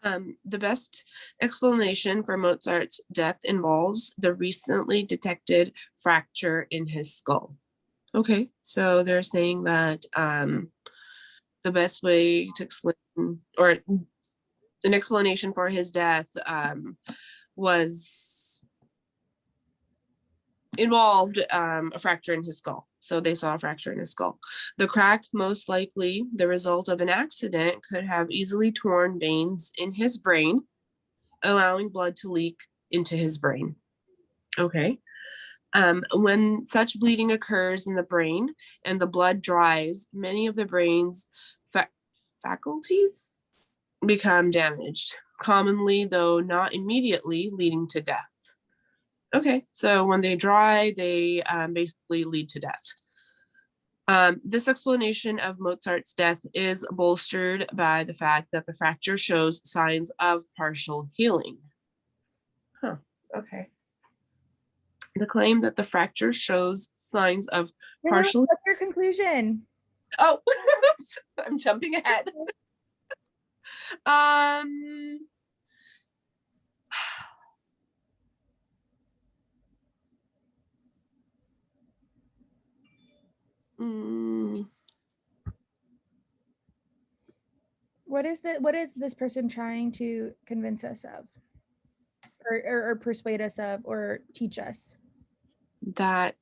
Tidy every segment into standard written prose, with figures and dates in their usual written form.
The best explanation for Mozart's death involves the recently detected fracture in his skull. Okay, so they're saying that the best way to explain, or an explanation for his death involved a fracture in his skull. So they saw a fracture in his skull. The crack, most likely the result of an accident, could have easily torn veins in his brain, allowing blood to leak into his brain. Okay. When such bleeding occurs in the brain and the blood dries, many of the brain's faculties become damaged, commonly, though not immediately, leading to death. Okay, so when they dry, they basically lead to death. This explanation of Mozart's death is bolstered by the fact that the fracture shows signs of partial healing. Huh, okay. The claim that the fracture shows signs of partial... What's your conclusion? Oh, I'm jumping ahead. What is this person trying to convince us of, or persuade us of, or teach us? That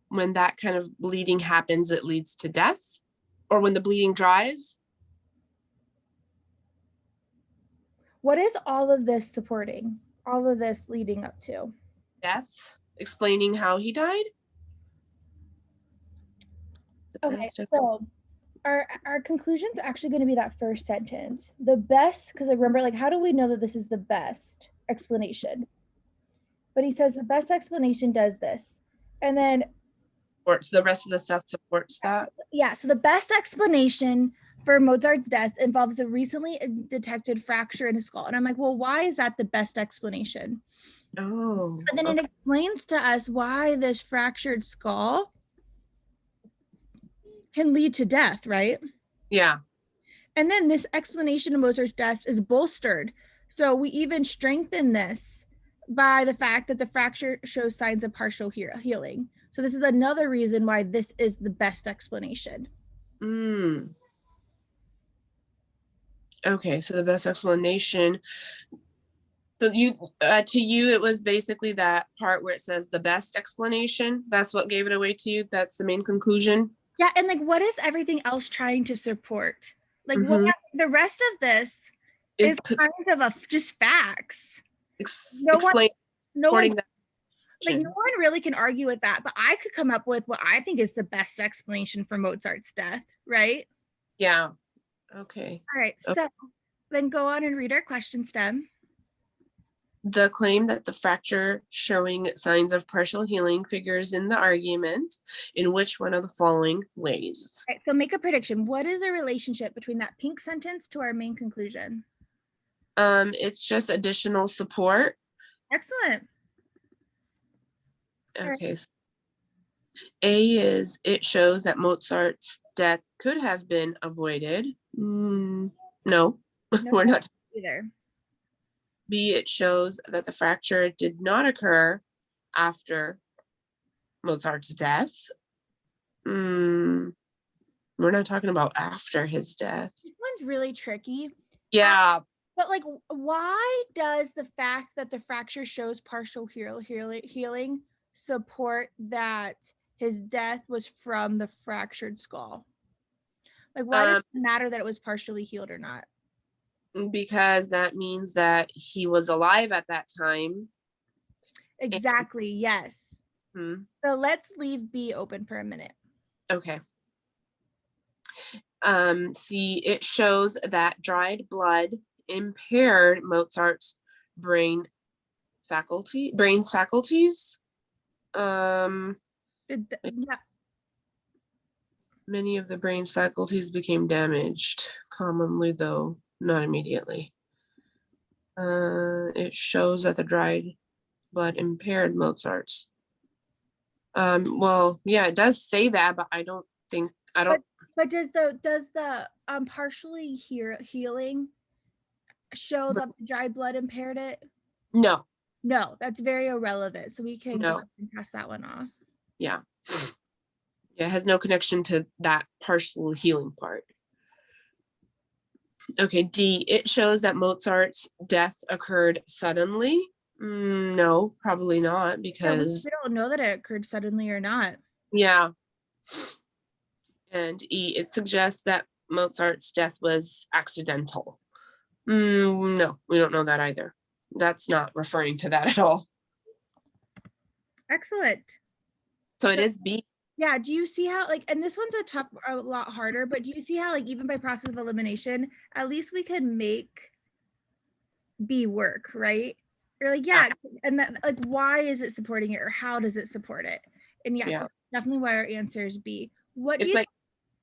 when that kind of bleeding happens, it leads to death, or when the bleeding dries. What is all of this supporting? All of this leading up to? Death, explaining how he died. Okay, so our conclusion's actually going to be that first sentence. The best, because I remember, like, how do we know that this is the best explanation? But he says the best explanation does this. And then the rest of the stuff supports that. Yeah, so the best explanation for Mozart's death involves the recently detected fracture in his skull. And I'm like, well, why is that the best explanation? Oh. But then it explains to us why this fractured skull can lead to death, right? Yeah. And then this explanation of Mozart's death is bolstered. So we even strengthen this by the fact that the fracture shows signs of partial healing. So this is another reason why this is the best explanation. Okay, so the best explanation. So to you, it was basically that part where it says the best explanation. That's what gave it away to you. That's the main conclusion. Yeah, and like, what is everything else trying to support? Like, what the rest of this is kind of just facts. No one really can argue with that, but I could come up with what I think is the best explanation for Mozart's death, right? Yeah. Okay. All right. So then go on and read our question stem. The claim that the fracture showing signs of partial healing figures in the argument in which one of the following ways? All right, so make a prediction. What is the relationship between that pink sentence to our main conclusion? It's just additional support. Excellent. Okay. Right. So A is it shows that Mozart's death could have been avoided. No, we're not either. B, it shows that the fracture did not occur after Mozart's death. We're not talking about after his death. This one's really tricky. Yeah. But like, why does the fact that the fracture shows partial healing support that his death was from the fractured skull? Like, why does it matter that it was partially healed or not? Because that means that he was alive at that time. Exactly. Yes. So let's leave B open for a minute. Okay. C, it shows that dried blood impaired Mozart's brain's faculties. Yeah. Many of the brain's faculties became damaged, commonly, though not immediately. It shows that the dried blood impaired Mozart's. Well, yeah, it does say that, but I don't think. But does the partially healing show that the dry blood impaired it? No. No, that's very irrelevant. So we can go No. ahead and cross that one off. Yeah. Yeah, it has no connection to that partial healing part. Okay, D, it shows that Mozart's death occurred suddenly. No, probably not, because we don't know that it occurred suddenly or not. yeah. And E, it suggests that Mozart's death was accidental. No, we don't know that either. That's not referring to that at all. Excellent. So it is B. Yeah, do you see how, like, and this one's a lot harder, but do you see how, like, even by process of elimination, at least we can make B work, right? You're like, yeah, and that, like, why is it supporting it, or how does it support it? And yes, Yeah. definitely why our answer is B. What do It's you like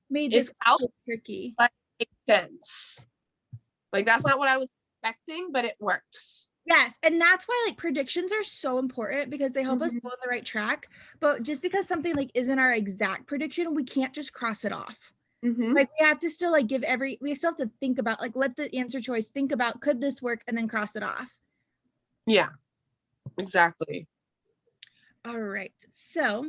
made it's this out, so tricky? but it makes sense. Like, that's not what I was expecting, but it works. Yes, and that's why, like, predictions are so important, because they help us go on the right track. But just because something, like, isn't our exact prediction, we can't just cross it off. Like, we have to still, like, we still have to think about, like, let the answer choice think about, could this work, and then cross it off. Yeah, exactly. All right, so